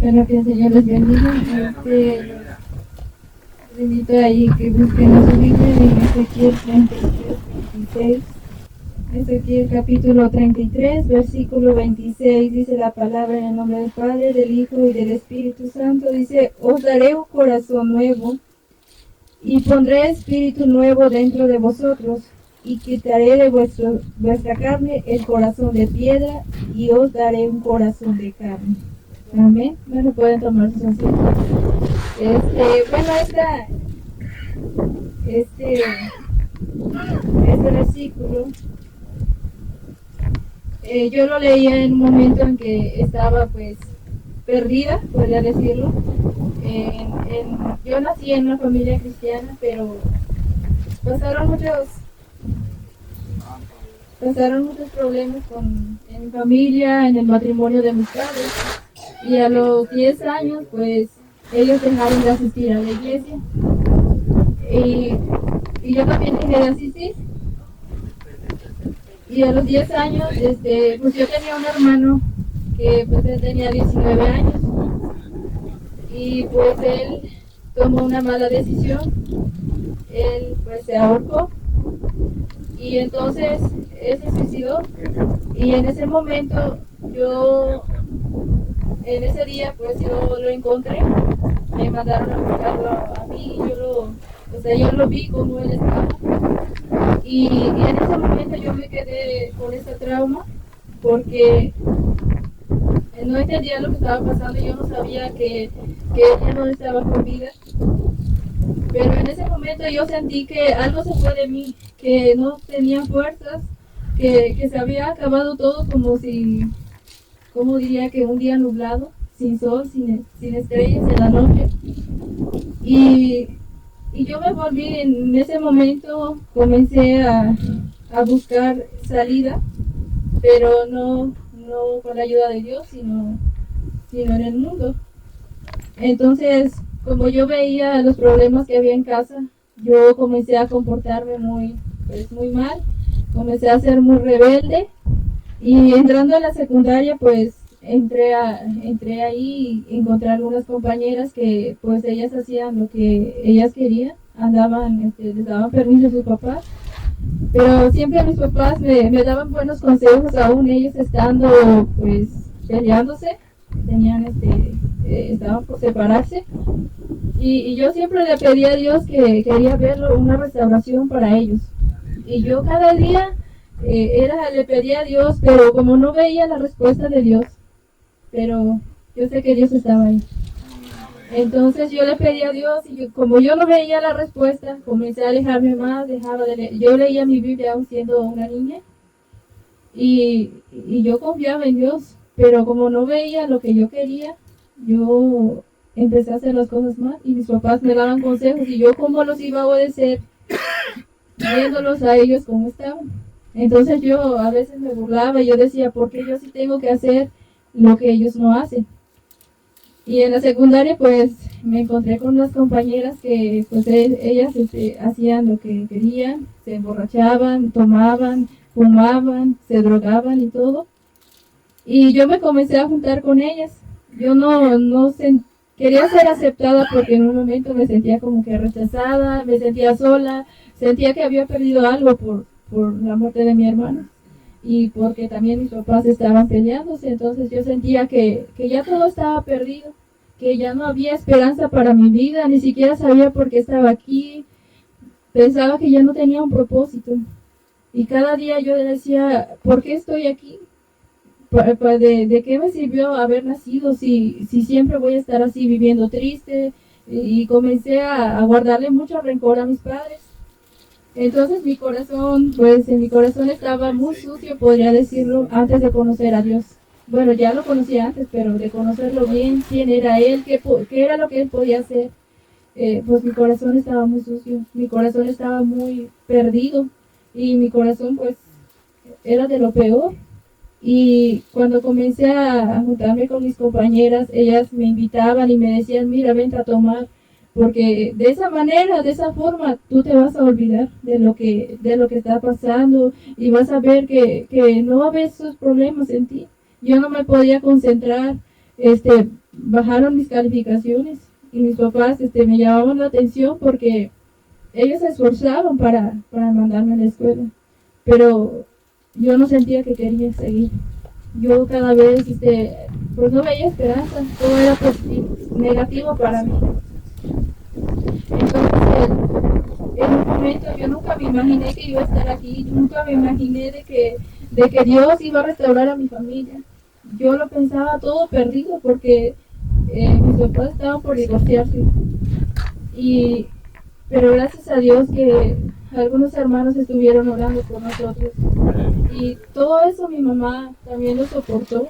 Espero que el Señor les bendiga. Les invito ahí que busquen en su Biblia en Ezequiel 33, 26. Ezequiel capítulo 33, versículo 26, dice la palabra en el nombre del Padre, del Hijo y del Espíritu Santo. Dice: os daré un corazón nuevo y pondré espíritu nuevo dentro de vosotros, y quitaré de vuestra carne el corazón de piedra, y os daré un corazón de carne. Amén. Bueno, pueden tomar sus asientos. Este versículo yo lo leía en un momento en que estaba pues perdida, podría decirlo. Yo nací en una familia cristiana, pero pasaron muchos problemas en mi familia, en el matrimonio de mis padres, y a los 10 años pues ellos dejaron de asistir a la iglesia, y yo también dejé de asistir. Y a los 10 años, pues yo tenía un hermano que pues él tenía 19 años, y pues él tomó una mala decisión. Él pues se ahorcó, y entonces él se suicidó. Y en ese momento en ese día pues yo lo encontré, me mandaron a buscarlo a mí, yo lo vi como él estaba. Y en ese momento yo me quedé con ese trauma, porque no entendía lo que estaba pasando. Yo no sabía que ella no estaba con vida, pero en ese momento yo sentí que algo se fue de mí, que no tenía fuerzas, que se había acabado todo, como diría, que un día nublado, sin sol, sin estrellas en la noche. Y yo me volví en ese momento, comencé a buscar salida, pero no con la ayuda de Dios, sino en el mundo. Entonces, como yo veía los problemas que había en casa, yo comencé a comportarme muy mal, comencé a ser muy rebelde, y entrando a la secundaria, pues entré ahí y encontré algunas compañeras que pues ellas hacían lo que ellas querían, les daban permiso a sus papás, pero siempre mis papás me daban buenos consejos, aún ellos estando pues peleándose, estaban por separarse, y yo siempre le pedí a Dios que quería ver una restauración para ellos, y yo cada día le pedía a Dios, pero como no veía la respuesta de Dios, pero yo sé que Dios estaba ahí. Entonces yo le pedí a Dios, y como yo no veía la respuesta, comencé a alejarme más, yo leía mi Biblia aún siendo una niña, y yo confiaba en Dios, pero como no veía lo que yo quería, yo empecé a hacer las cosas mal, y mis papás me daban consejos, y yo cómo los iba a obedecer viéndolos a ellos como estaban. Entonces yo a veces me burlaba, y yo decía, ¿por qué yo sí tengo que hacer lo que ellos no hacen? Y en la secundaria pues me encontré con unas compañeras que pues ellas hacían lo que querían, se emborrachaban, tomaban, fumaban, se drogaban y todo. Y yo me comencé a juntar con ellas. Yo quería ser aceptada, porque en un momento me sentía como que rechazada, me sentía sola, sentía que había perdido algo por la muerte de mi hermano, y porque también mis papás estaban peleándose. Entonces yo sentía que ya todo estaba perdido, que ya no había esperanza para mi vida, ni siquiera sabía por qué estaba aquí, pensaba que ya no tenía un propósito, y cada día yo decía, ¿por qué estoy aquí? ¿De qué me sirvió haber nacido si siempre voy a estar así viviendo triste? Y comencé a guardarle mucho rencor a mis padres. Entonces en mi corazón estaba muy sucio, podría decirlo, antes de conocer a Dios. Bueno, ya lo conocía antes, pero de conocerlo bien, quién era Él, qué era lo que Él podía hacer, pues mi corazón estaba muy sucio, mi corazón estaba muy perdido, y mi corazón pues era de lo peor. Y cuando comencé a juntarme con mis compañeras, ellas me invitaban y me decían, mira, vente a tomar, porque de esa manera, de esa forma, tú te vas a olvidar de lo que está pasando, y vas a ver que no va a haber esos problemas en ti. Yo no me podía concentrar, bajaron mis calificaciones y mis papás me llamaban la atención porque ellos se esforzaban para mandarme a la escuela, pero yo no sentía que quería seguir. Yo cada vez pues no veía esperanza, todo era positivo, negativo para mí. Entonces, en un momento yo nunca me imaginé que iba a estar aquí, nunca me imaginé de que Dios iba a restaurar a mi familia. Yo lo pensaba todo perdido porque mis papás estaban por divorciarse. Pero gracias a Dios que algunos hermanos estuvieron orando por nosotros. Y todo eso mi mamá también lo soportó.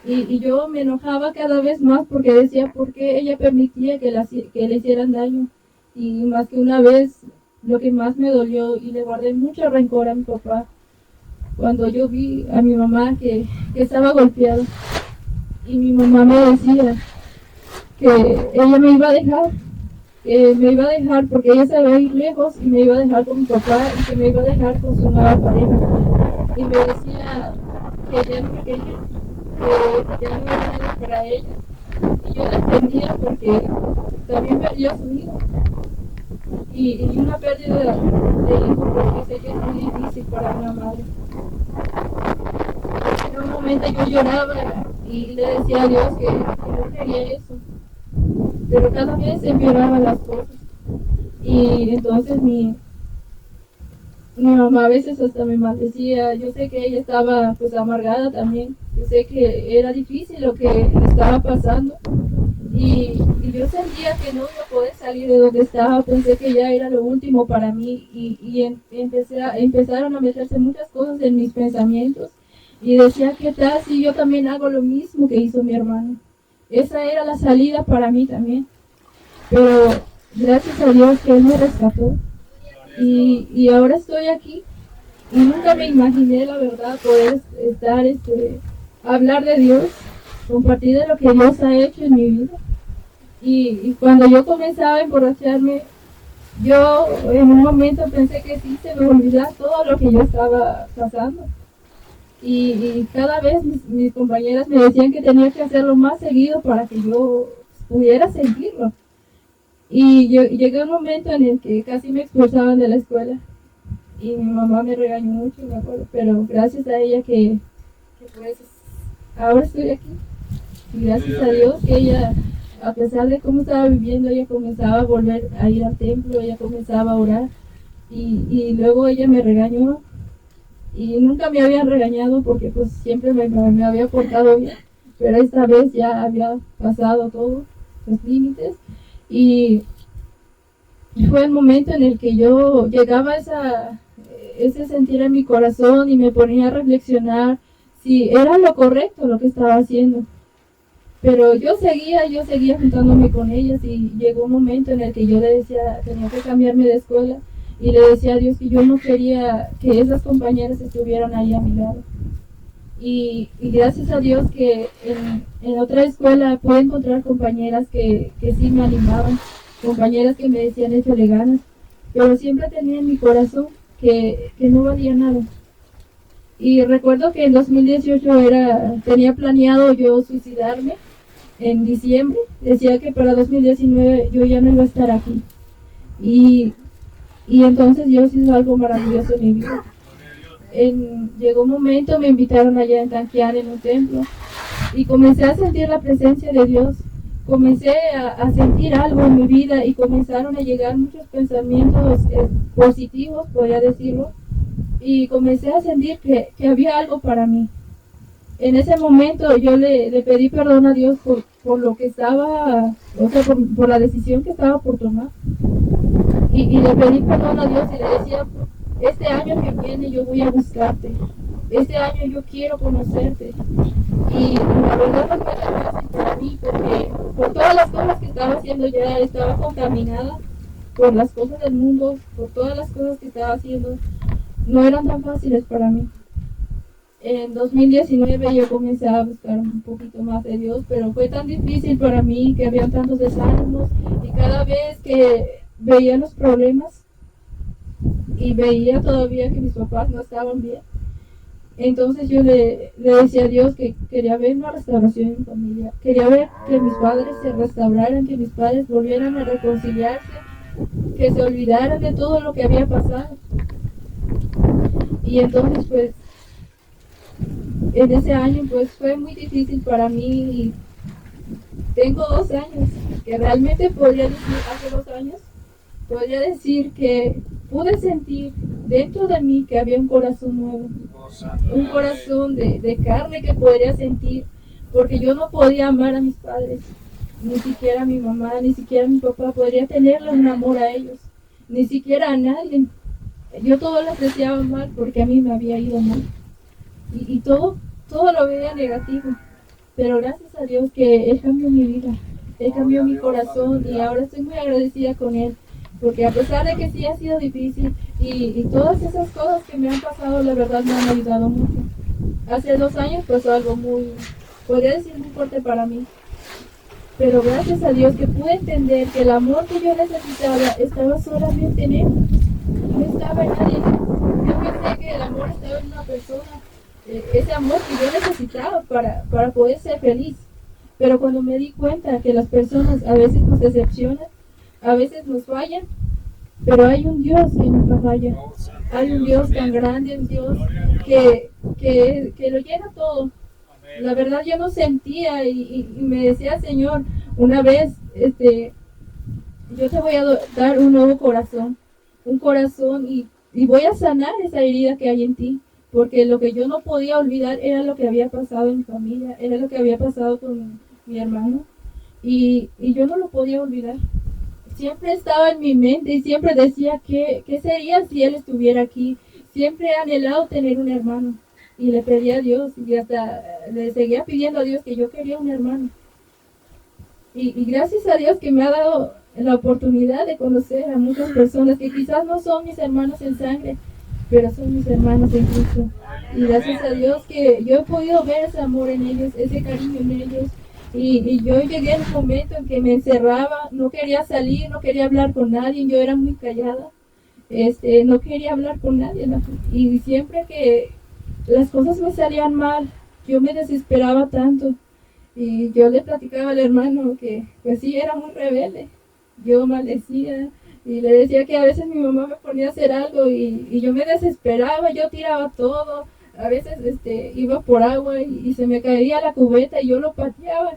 Y yo me enojaba cada vez más porque decía por qué ella permitía que le hicieran daño. Y más que una vez, lo que más me dolió y le guardé mucho rencor a mi papá, cuando yo vi a mi mamá que estaba golpeada. Y mi mamá me decía que ella me iba a dejar porque ella se iba a ir lejos y me iba a dejar con mi papá y que me iba a dejar con su nueva pareja. Y me decía que ella no me quería, que ya no era nada para ella. Y yo la entendía porque también perdió a su hijo. Y una pérdida de hijo porque sé que es muy difícil para una madre. En un momento yo lloraba y le decía a Dios que no quería eso. Pero cada vez empeoraban las cosas. Y entonces mi mamá a veces hasta me maldecía. Yo sé que ella estaba pues amargada también. Yo sé que era difícil lo que estaba pasando. Y yo sentía que no iba a poder salir de donde estaba. Pensé que ya era lo último para mí. Empezaron a meterse muchas cosas en mis pensamientos. Y decía, ¿qué tal si yo también hago lo mismo que hizo mi hermano? Esa era la salida para mí también. Pero gracias a Dios que Él me rescató. Y ahora estoy aquí. Y nunca me imaginé, la verdad, poder estar, hablar de Dios, compartir de lo que Dios ha hecho en mi vida. Y cuando yo comenzaba a emborracharme, yo en un momento pensé que sí, se me olvidaba todo lo que yo estaba pasando. Y cada vez mis compañeras me decían que tenía que hacerlo más seguido para que yo pudiera sentirlo. Y llegué a un momento en el que casi me expulsaban de la escuela. Y mi mamá me regañó mucho, me acuerdo, pero gracias a ella que pues ahora estoy aquí. Y gracias a Dios que ella, a pesar de cómo estaba viviendo, ella comenzaba a volver a ir al templo, ella comenzaba a orar. Y luego ella me regañó. Y nunca me habían regañado porque pues siempre me había portado bien. Pero esta vez ya había pasado todos los límites. Y fue el momento en el que yo llegaba a ese sentir en mi corazón y me ponía a reflexionar si era lo correcto lo que estaba haciendo. Pero yo seguía juntándome con ellas y llegó un momento en el que yo le decía, tenía que cambiarme de escuela y le decía a Dios que yo no quería que esas compañeras estuvieran ahí a mi lado. Y gracias a Dios que en otra escuela pude encontrar compañeras que sí me animaban, compañeras que me decían échale ganas, pero siempre tenía en mi corazón que no valía nada. Y recuerdo que en 2018 tenía planeado yo suicidarme en diciembre, decía que para 2019 yo ya no iba a estar aquí. Y entonces Dios hizo algo maravilloso en mi vida. Llegó un momento, me invitaron allá en Tanquián en un templo y comencé a sentir la presencia de Dios. Comencé a sentir algo en mi vida y comenzaron a llegar muchos pensamientos positivos, podría decirlo, y comencé a sentir que había algo para mí. En ese momento yo le pedí perdón a Dios por lo que estaba, o sea, por la decisión que estaba por tomar. Y le pedí perdón a Dios y le decía, este año que viene yo voy a buscarte. Este año yo quiero conocerte. Y la verdad no fue tan fácil para mí porque por todas las cosas que estaba haciendo ya estaba contaminada por las cosas del mundo, por todas las cosas que estaba haciendo, no eran tan fáciles para mí. En 2019 yo comencé a buscar un poquito más de Dios, pero fue tan difícil para mí que había tantos desánimos y cada vez que veía los problemas y veía todavía que mis papás no estaban bien Entonces yo le decía a Dios que quería ver una restauración en mi familia. Quería ver que mis padres se restauraran, que mis padres volvieran a reconciliarse, que se olvidaran de todo lo que había pasado. Y entonces pues en ese año pues fue muy difícil para mí y tengo 2 años que realmente podría decir, hace 2 años, podría decir que pude sentir dentro de mí que había un corazón nuevo, un corazón de carne que podría sentir, porque yo no podía amar a mis padres, ni siquiera a mi mamá, ni siquiera a mi papá, podría tenerle un amor a ellos, ni siquiera a nadie. Yo todo les deseaba mal porque a mí me había ido mal, y todo lo veía negativo, pero gracias a Dios que Él cambió mi vida, Él cambió mi corazón y ahora estoy muy agradecida con Él. Porque a pesar de que sí ha sido difícil y todas esas cosas que me han pasado, la verdad me han ayudado mucho. Hace 2 años pasó algo muy, podría decir muy fuerte para mí. Pero gracias a Dios que pude entender que el amor que yo necesitaba estaba solamente en Él. No estaba en nadie. Yo pensé que el amor estaba en una persona. Ese amor que yo necesitaba para poder ser feliz. Pero cuando me di cuenta que las personas a veces nos decepcionan, a veces nos fallan, pero hay un Dios que nunca falla. Hay un Dios tan grande, un Dios que lo llena todo. La verdad yo no sentía y me decía, Señor, una vez, yo te voy a dar un nuevo corazón, un corazón y voy a sanar esa herida que hay en ti. Porque lo que yo no podía olvidar era lo que había pasado en mi familia, era lo que había pasado con mi hermano. Y yo no lo podía olvidar. Siempre estaba en mi mente y siempre decía qué sería si él estuviera aquí. Siempre he anhelado tener un hermano y le pedí a Dios y hasta le seguía pidiendo a Dios que yo quería un hermano. Y gracias a Dios que me ha dado la oportunidad de conocer a muchas personas que quizás no son mis hermanos en sangre, pero son mis hermanos en Cristo. Y gracias a Dios que yo he podido ver ese amor en ellos, ese cariño en ellos. Y yo llegué en un momento en que me encerraba, no quería salir, no quería hablar con nadie, yo era muy callada, no quería hablar con nadie, ¿no? Y siempre que las cosas me salían mal, yo me desesperaba tanto, y yo le platicaba al hermano que pues sí, era muy rebelde, yo maldecía, y le decía que a veces mi mamá me ponía a hacer algo, y yo me desesperaba, yo tiraba todo. A veces iba por agua y se me caía la cubeta y yo lo pateaba.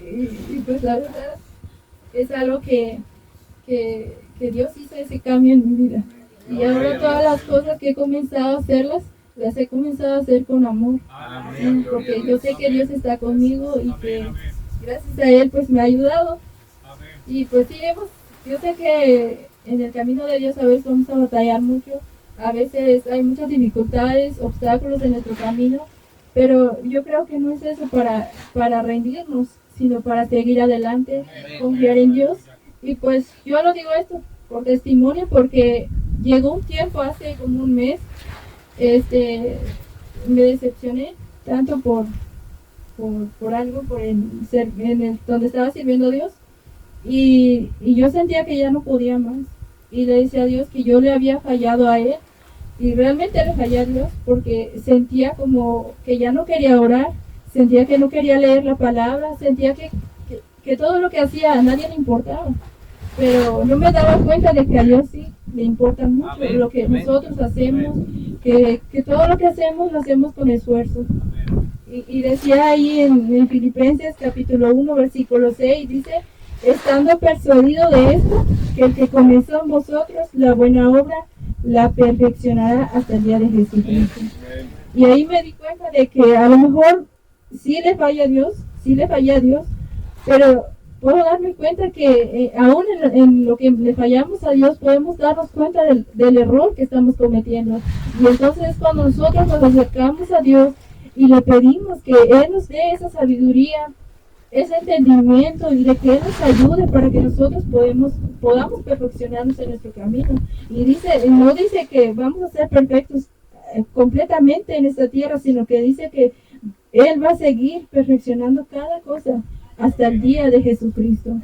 Y pues la verdad es algo que Dios hizo ese cambio en mi vida. Y ahora todas las cosas que he comenzado a hacerlas, las he comenzado a hacer con amor. Sí, porque yo sé que Dios está conmigo y que gracias a Él pues me ha ayudado. Y pues sí, yo sé que en el camino de Dios a veces vamos a batallar mucho. A veces hay muchas dificultades, obstáculos en nuestro camino, pero yo creo que no es eso para rendirnos, sino para seguir adelante, confiar en Dios. Y pues yo lo digo esto por testimonio, porque llegó un tiempo hace como un mes, me decepcioné tanto por algo, donde estaba sirviendo a Dios, y yo sentía que ya no podía más. Y le decía a Dios que yo le había fallado a Él. Y realmente le fallé a Dios porque sentía como que ya no quería orar, sentía que no quería leer la palabra, sentía que todo lo que hacía a nadie le importaba. Pero no me daba cuenta de que a Dios sí le importa mucho lo que nosotros hacemos, que todo lo que hacemos lo hacemos con esfuerzo. Y decía ahí en Filipenses capítulo 1, versículo 6, dice, estando persuadido de esto, que el que comenzó en vosotros la buena obra, la perfeccionará hasta el día de Jesucristo. Y ahí me di cuenta de que a lo mejor sí le falla a Dios, pero puedo darme cuenta que aún en lo que le fallamos a Dios podemos darnos cuenta del error que estamos cometiendo. Y entonces cuando nosotros nos acercamos a Dios y le pedimos que Él nos dé esa sabiduría, ese entendimiento y de que Él nos ayude para que nosotros podamos perfeccionarnos en nuestro camino. Y no dice que vamos a ser perfectos completamente en esta tierra, sino que dice que Él va a seguir perfeccionando cada cosa hasta el día de Jesucristo.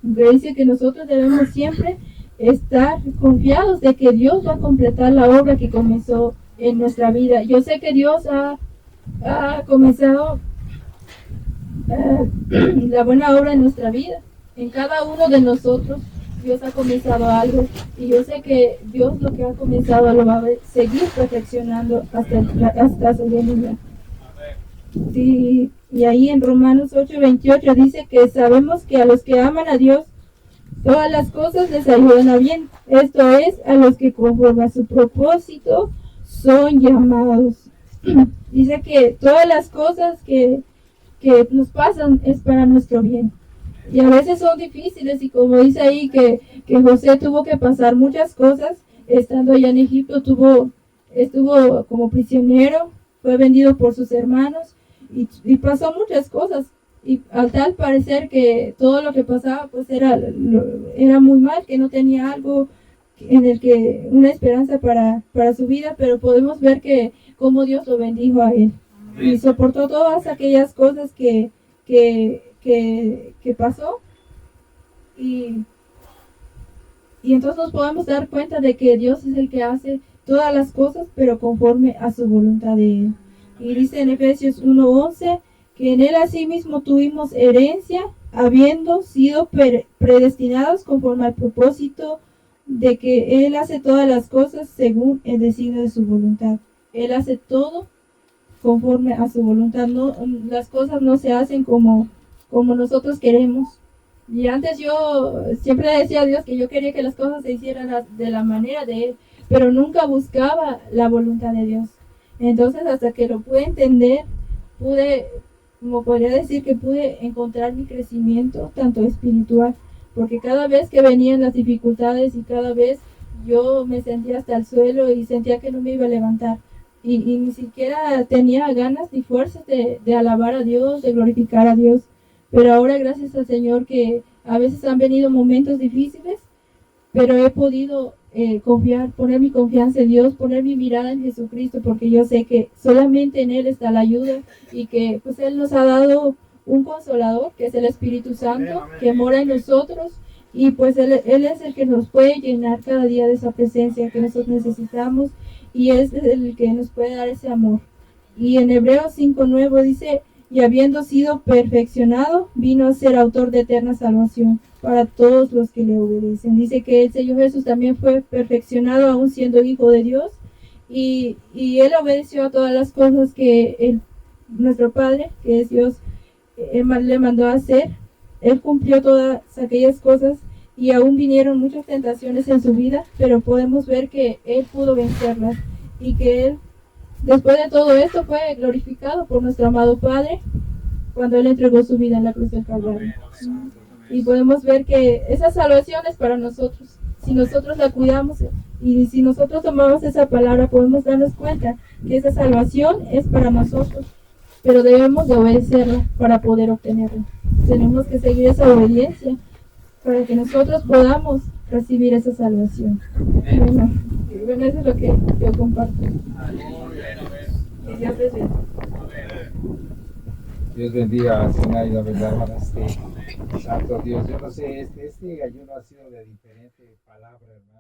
Dice que nosotros debemos siempre estar confiados de que Dios va a completar la obra que comenzó en nuestra vida. Yo sé que Dios ha comenzado la buena obra en nuestra vida. En cada uno de nosotros Dios ha comenzado algo, y yo sé que Dios lo que ha comenzado lo va a seguir perfeccionando hasta su venida. Sí, y ahí en Romanos 8:28 dice que sabemos que a los que aman a Dios todas las cosas les ayudan a bien, esto es, a los que conforme a su propósito son llamados. Dice que todas las cosas que nos pasan es para nuestro bien. Y a veces son difíciles, y como dice ahí que José tuvo que pasar muchas cosas, estando allá en Egipto, estuvo como prisionero, fue vendido por sus hermanos, y pasó muchas cosas, y al tal parecer que todo lo que pasaba pues era muy mal, que no tenía algo en el que una esperanza para su vida, pero podemos ver que cómo Dios lo bendijo a él, y soportó todas aquellas cosas que pasó, y entonces nos podemos dar cuenta de que Dios es el que hace todas las cosas, pero conforme a su voluntad de él. Y dice en Efesios 1:11 que en él asimismo tuvimos herencia, habiendo sido predestinados conforme al propósito de que él hace todas las cosas según el designio de su voluntad. Él hace todo conforme a su voluntad. No, las cosas no se hacen como nosotros queremos. Y antes yo siempre decía a Dios que yo quería que las cosas se hicieran de la manera de Él, pero nunca buscaba la voluntad de Dios. Entonces, hasta que lo pude entender, como podría decir, que pude encontrar mi crecimiento, tanto espiritual, porque cada vez que venían las dificultades y cada vez yo me sentía hasta el suelo y sentía que no me iba a levantar, y ni siquiera tenía ganas ni fuerzas de alabar a Dios, de glorificar a Dios. Pero ahora, gracias al Señor, que a veces han venido momentos difíciles, pero he podido confiar, poner mi confianza en Dios, poner mi mirada en Jesucristo, porque yo sé que solamente en Él está la ayuda, y que pues Él nos ha dado un consolador, que es el Espíritu Santo, que mora en nosotros, y pues Él es el que nos puede llenar cada día de esa presencia que nosotros necesitamos, y es el que nos puede dar ese amor. Y en Hebreos 5:9 dice: y habiendo sido perfeccionado, vino a ser autor de eterna salvación para todos los que le obedecen. Dice que el Señor Jesús también fue perfeccionado aún siendo hijo de Dios, y Él obedeció a todas las cosas que nuestro Padre, que es Dios, le mandó a hacer. Él cumplió todas aquellas cosas, y aún vinieron muchas tentaciones en su vida, pero podemos ver que Él pudo vencerlas, y que Él, después de todo esto, fue glorificado por nuestro amado Padre cuando Él entregó su vida en la cruz del Calvario. Y podemos ver que esa salvación es para nosotros. Si nosotros la cuidamos y si nosotros tomamos esa palabra, podemos darnos cuenta que esa salvación es para nosotros, pero debemos de obedecerla para poder obtenerla. Tenemos que seguir esa obediencia para que nosotros podamos recibir esa salvación. Bueno, eso es lo que yo comparto. Dios les bendiga. Dios bendiga a Sinai, la verdad, hermana, santo Dios. Yo no sé, este ayuno ha sido de diferente palabra, hermano.